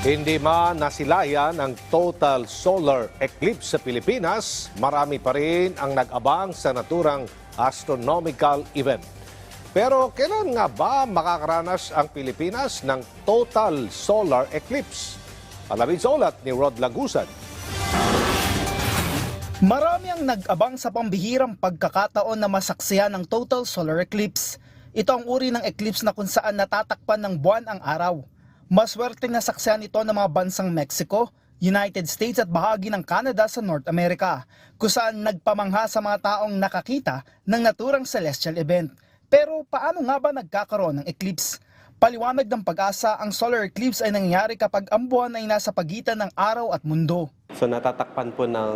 Hindi man nasilayan ang total solar eclipse sa Pilipinas, marami pa rin ang nag-abang sa naturang astronomical event. Pero kailan nga ba makakaranas ang Pilipinas ng total solar eclipse? Alamin sa ulat ni Rod Lagusan. Marami ang nag-abang sa pambihirang pagkakataon na masaksihan ng total solar eclipse. Ito ang uri ng eclipse na kung saan natatakpan ng buwan ang araw. Maswerte na saksihan ito ng mga bansang Mexico, United States at bahagi ng Canada sa North America, kung saan nagpamangha sa mga taong nakakita ng naturang celestial event. Pero paano nga ba nagkakaroon ng eclipse? Paliwanag ng Pag-asa, ang solar eclipse ay nangyayari kapag ang buwan ay nasa pagitan ng araw at mundo. So natatakpan po ng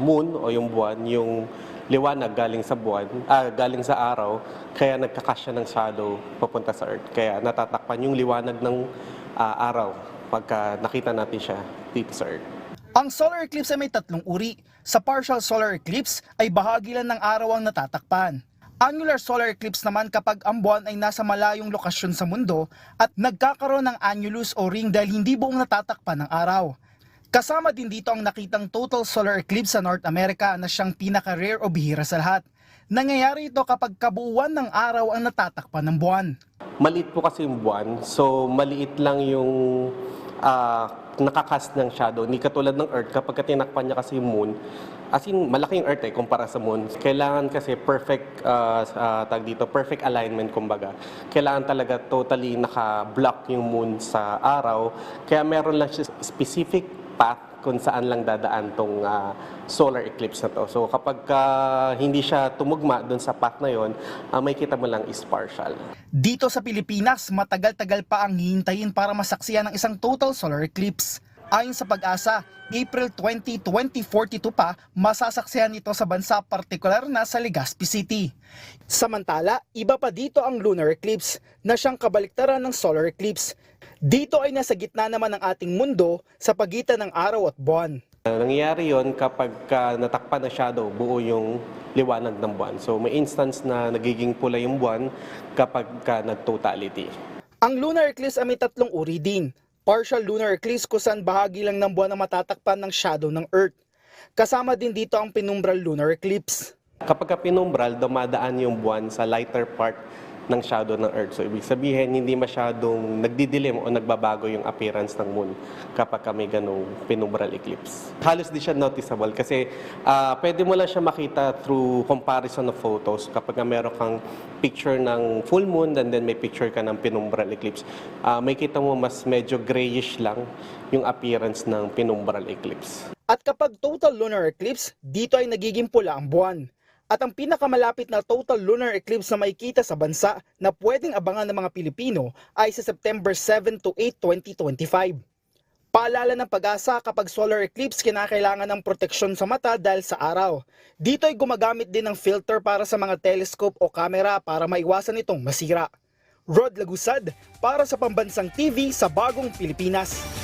moon o yung buwan, yung liwanag galing sa buwan, galing sa araw, kaya nagkakasya ng shadow papunta sa Earth. Kaya natatakpan yung liwanag ng araw pagka nakita natin siya dito sa Earth. Ang solar eclipse ay may tatlong uri. Sa partial solar eclipse ay bahagi lang ng araw ang natatakpan. Annular solar eclipse naman kapag ang buwan ay nasa malayong lokasyon sa mundo at nagkakaroon ng annulus o ring dahil hindi buong natatakpan ng araw. Kasama din dito ang nakitang total solar eclipse sa North America na siyang pinaka-rare o bihira sa lahat. Nangyayari ito kapag kabuuan ng araw ang natatakpan ng buwan. Maliit po kasi yung buwan, so maliit lang yung nakakast ng shadow. Hindi katulad ng Earth, kapag tinakpan niya kasi yung moon, as in malaki yung Earth kumpara sa moon. Kailangan kasi perfect perfect alignment kumbaga. Kailangan talaga totally naka-block yung moon sa araw. Kaya meron lang siya specific path kung saan lang dadaan tong solar eclipse na to. So kapag hindi siya tumugma doon sa path na yon, may kita mo lang is partial. Dito sa Pilipinas, matagal-tagal pa ang hihintayin para masaksiyan ng isang total solar eclipse. Ayon sa Pag-asa, April 20, 2042 pa masasaksihan ito sa bansa, partikular na sa Legazpi City. Samantala, iba pa dito ang lunar eclipse na siyang kabaliktaran ng solar eclipse. Dito ay nasa gitna naman ng ating mundo sa pagitan ng araw at buwan. Nangyayari yon kapag natakpan na shadow, buo yung liwanag ng buwan. So may instance na nagiging pula yung buwan kapag nag-totality. Ang lunar eclipse ay may tatlong uri din. Partial lunar eclipse kung saan bahagi lang ng buwan na matatakpan ng shadow ng Earth. Kasama din dito ang penumbral lunar eclipse. Kapag penumbral, dumadaan yung buwan sa lighter part ng shadow ng Earth. So ibig sabihin, hindi masyadong nagdidilim o nagbabago yung appearance ng moon kapag may ganong penumbral eclipse. Halos di siya noticeable kasi pwede mo lang siya makita through comparison of photos. Kapag meron kang picture ng full moon and then may picture ka ng penumbral eclipse, may kita mo mas medyo grayish lang yung appearance ng penumbral eclipse. At kapag total lunar eclipse, dito ay nagiging pula ang buwan. At ang pinakamalapit na total lunar eclipse na makikita sa bansa na pwedeng abangan ng mga Pilipino ay sa September 7 to 8, 2025. Paalala ng Pag-asa, kapag solar eclipse, kinakailangan ng proteksyon sa mata dahil sa araw. Dito ay gumagamit din ng filter para sa mga telescope o camera para maiwasan itong masira. Rod Lagusad para sa Pambansang TV sa Bagong Pilipinas.